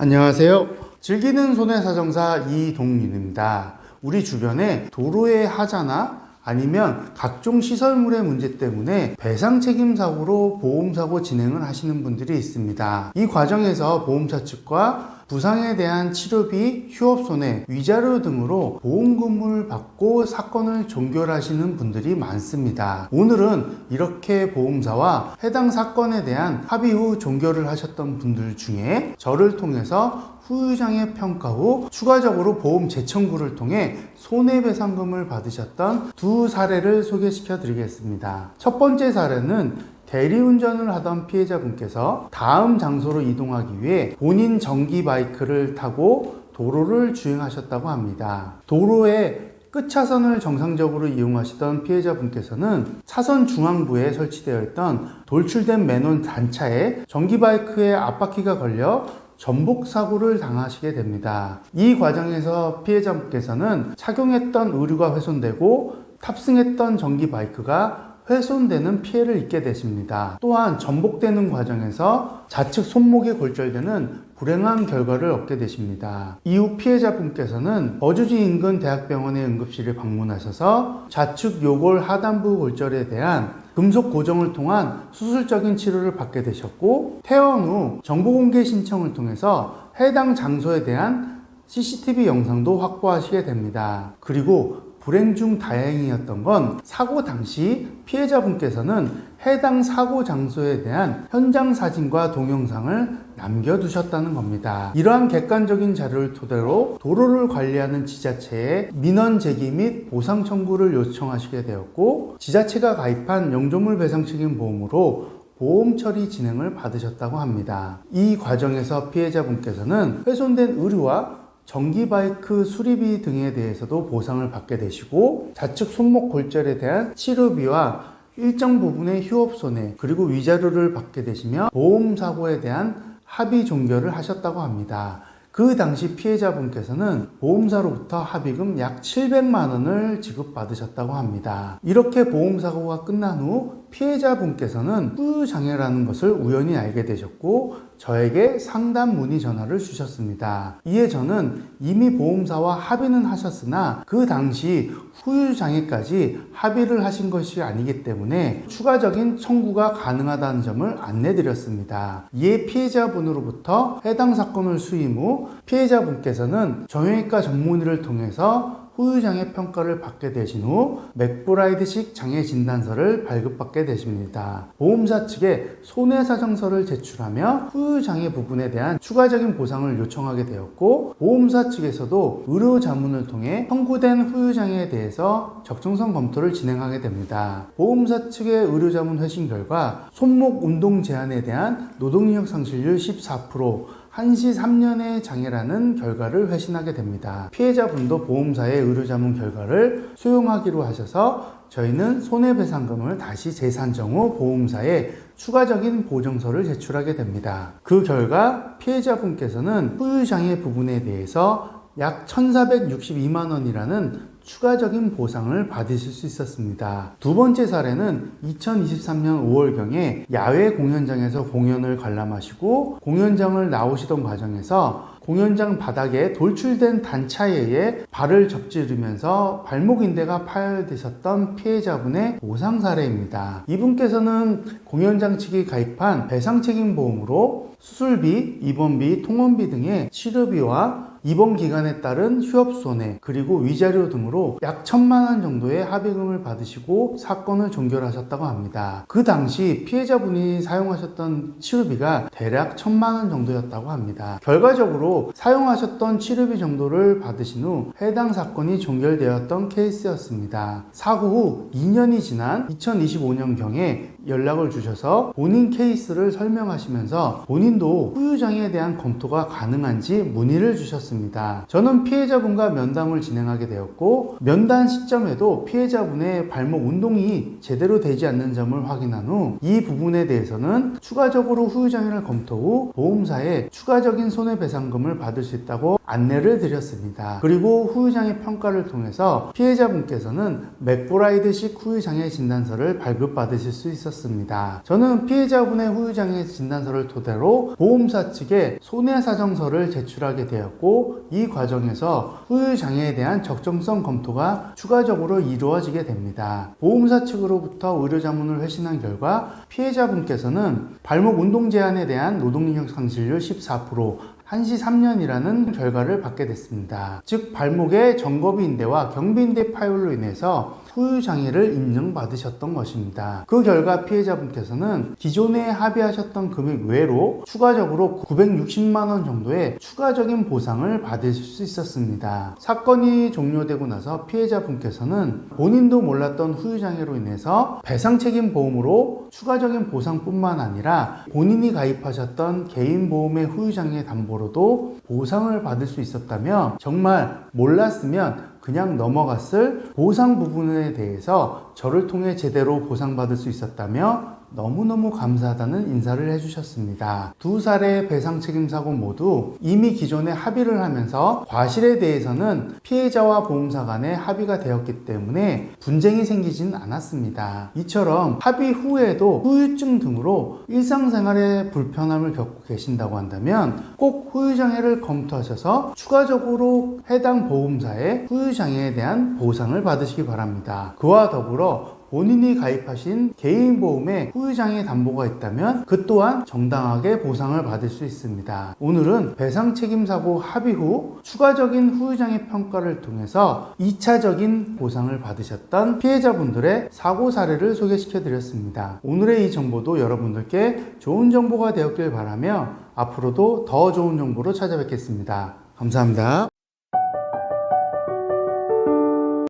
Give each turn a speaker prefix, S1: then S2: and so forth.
S1: 안녕하세요. 즐기는 손해사정사 이동윤입니다. 우리 주변에 도로의 하자나 아니면 각종 시설물의 문제 때문에 배상 책임 사고로 보험사고 진행을 하시는 분들이 있습니다. 이 과정에서 보험사 측과 부상에 대한 치료비, 휴업손해, 위자료 등으로 보험금을 받고 사건을 종결하시는 분들이 많습니다. 오늘은 이렇게 보험사와 해당 사건에 대한 합의 후 종결을 하셨던 분들 중에 저를 통해서 후유장애 평가 후 추가적으로 보험 재청구를 통해 손해배상금을 받으셨던 두 사례를 소개시켜 드리겠습니다. 첫 번째 사례는 대리운전을 하던 피해자분께서 다음 장소로 이동하기 위해 본인 전기 바이크를 타고 도로를 주행하셨다고 합니다. 도로의 끝차선을 정상적으로 이용하시던 피해자분께서는 차선 중앙부에 설치되어 있던 돌출된 맨홀 단차에 전기 바이크의 앞바퀴가 걸려 전복 사고를 당하시게 됩니다. 이 과정에서 피해자분께서는 착용했던 의류가 훼손되고 탑승했던 전기 바이크가 훼손되는 피해를 입게 되십니다. 또한 전복되는 과정에서 좌측 손목이 골절되는 불행한 결과를 얻게 되십니다. 이후 피해자분께서는 거주지 인근 대학병원의 응급실을 방문하셔서 좌측 요골 하단부 골절에 대한 금속 고정을 통한 수술적인 치료를 받게 되셨고, 퇴원 후 정보공개 신청을 통해서 해당 장소에 대한 CCTV 영상도 확보하시게 됩니다. 그리고 불행 중 다행이었던 건 사고 당시 피해자분께서는 해당 사고 장소에 대한 현장 사진과 동영상을 남겨두셨다는 겁니다. 이러한 객관적인 자료를 토대로 도로를 관리하는 지자체에 민원 제기 및 보상 청구를 요청하시게 되었고, 지자체가 가입한 영조물 배상 책임 보험으로 보험 처리 진행을 받으셨다고 합니다. 이 과정에서 피해자분께서는 훼손된 의류와 전기 바이크 수리비 등에 대해서도 보상을 받게 되시고, 좌측 손목 골절에 대한 치료비와 일정 부분의 휴업손해 그리고 위자료를 받게 되시며 보험사고에 대한 합의 종결을 하셨다고 합니다. 그 당시 피해자분께서는 보험사로부터 합의금 약 700만 원을 지급받으셨다고 합니다. 이렇게 보험사고가 끝난 후 피해자분께서는 후유장애라는 것을 우연히 알게 되셨고, 저에게 상담 문의 전화를 주셨습니다. 이에 저는 이미 보험사와 합의는 하셨으나 그 당시 후유장애까지 합의를 하신 것이 아니기 때문에 추가적인 청구가 가능하다는 점을 안내드렸습니다. 이에 피해자분으로부터 해당 사건을 수임 후 피해자분께서는 정형외과 전문의를 통해서 후유장애 평가를 받게 되신 후 맥브라이드식 장애 진단서를 발급받게 되십니다. 보험사 측에 손해사정서를 제출하며 후유장애 부분에 대한 추가적인 보상을 요청하게 되었고, 보험사 측에서도 의료자문을 통해 청구된 후유장애에 대해서 적정성 검토를 진행하게 됩니다. 보험사 측의 의료자문 회신 결과 손목 운동 제한에 대한 노동력 상실률 14%, 한시 3년의 장애라는 결과를 회신하게 됩니다. 피해자분도 보험사의 의료자문 결과를 수용하기로 하셔서 저희는 손해배상금을 다시 재산정 후 보험사에 추가적인 보정서를 제출하게 됩니다. 그 결과 피해자분께서는 후유장애 부분에 대해서 약 1,462만 원이라는 추가적인 보상을 받으실 수 있었습니다. 두 번째 사례는 2023년 5월경에 야외 공연장에서 공연을 관람하시고 공연장을 나오시던 과정에서 공연장 바닥에 돌출된 단차에 의해 발을 접지르면서 발목 인대가 파열되셨던 피해자분의 보상 사례입니다. 이분께서는 공연장 측이 가입한 배상책임보험으로 수술비, 입원비, 통원비 등의 치료비와 입원 기간에 따른 휴업손해 그리고 위자료 등으로 약 1,000만 원 정도의 합의금을 받으시고 사건을 종결하셨다고 합니다. 그 당시 피해자분이 사용하셨던 치료비가 대략 1,000만 원 정도였다고 합니다. 결과적으로 사용하셨던 치료비 정도를 받으신 후 해당 사건이 종결되었던 케이스였습니다. 사고 후 2년이 지난 2025년경에 연락을 주셔서 본인 케이스를 설명하시면서 본인도 후유장애에 대한 검토가 가능한지 문의를 주셨습니다. 저는 피해자분과 면담을 진행하게 되었고, 면담 시점에도 피해자분의 발목 운동이 제대로 되지 않는 점을 확인한 후 이 부분에 대해서는 추가적으로 후유장애를 검토 후 보험사에 추가적인 손해배상금을 받을 수 있다고 안내를 드렸습니다. 그리고 후유장애 평가를 통해서 피해자분께서는 맥브라이드식 후유장애 진단서를 발급받으실 수 있었습니다. 있었습니다. 저는 피해자분의 후유장애 진단서를 토대로 보험사 측에 손해사정서를 제출하게 되었고, 이 과정에서 후유장애에 대한 적정성 검토가 추가적으로 이루어지게 됩니다. 보험사 측으로부터 의료자문을 회신한 결과 피해자분께서는 발목 운동 제한에 대한 노동능력 상실률 14%, 한시 3년이라는 결과를 받게 됐습니다. 즉 발목의 정거비인대와 경비인대 파열로 인해서 후유장애를 인정받으셨던 것입니다. 그 결과 피해자분께서는 기존에 합의하셨던 금액 외로 추가적으로 960만원 정도의 추가적인 보상을 받으실 수 있었습니다. 사건이 종료되고 나서 피해자분께서는 본인도 몰랐던 후유장애로 인해서 배상책임보험으로 추가적인 보상뿐만 아니라 본인이 가입하셨던 개인보험의 후유장애 담보로도 보상을 받을 수 있었다며, 정말 몰랐으면 그냥 넘어갔을 보상 부분에 대해서 저를 통해 제대로 보상받을 수 있었다며 너무너무 감사하다는 인사를 해주셨습니다. 두 사례의 배상책임사고 모두 이미 기존에 합의를 하면서 과실에 대해서는 피해자와 보험사 간에 합의가 되었기 때문에 분쟁이 생기진 않았습니다. 이처럼 합의 후에도 후유증 등으로 일상생활에 불편함을 겪고 계신다고 한다면 꼭 후유장애를 검토하셔서 추가적으로 해당 보험사의 후유장애에 대한 보상을 받으시기 바랍니다. 그와 더불어 본인이 가입하신 개인보험에 후유장애 담보가 있다면 그 또한 정당하게 보상을 받을 수 있습니다. 오늘은 배상책임사고 합의 후 추가적인 후유장애 평가를 통해서 2차적인 보상을 받으셨던 피해자분들의 사고 사례를 소개시켜 드렸습니다. 오늘의 이 정보도 여러분들께 좋은 정보가 되었길 바라며 앞으로도 더 좋은 정보로 찾아뵙겠습니다. 감사합니다.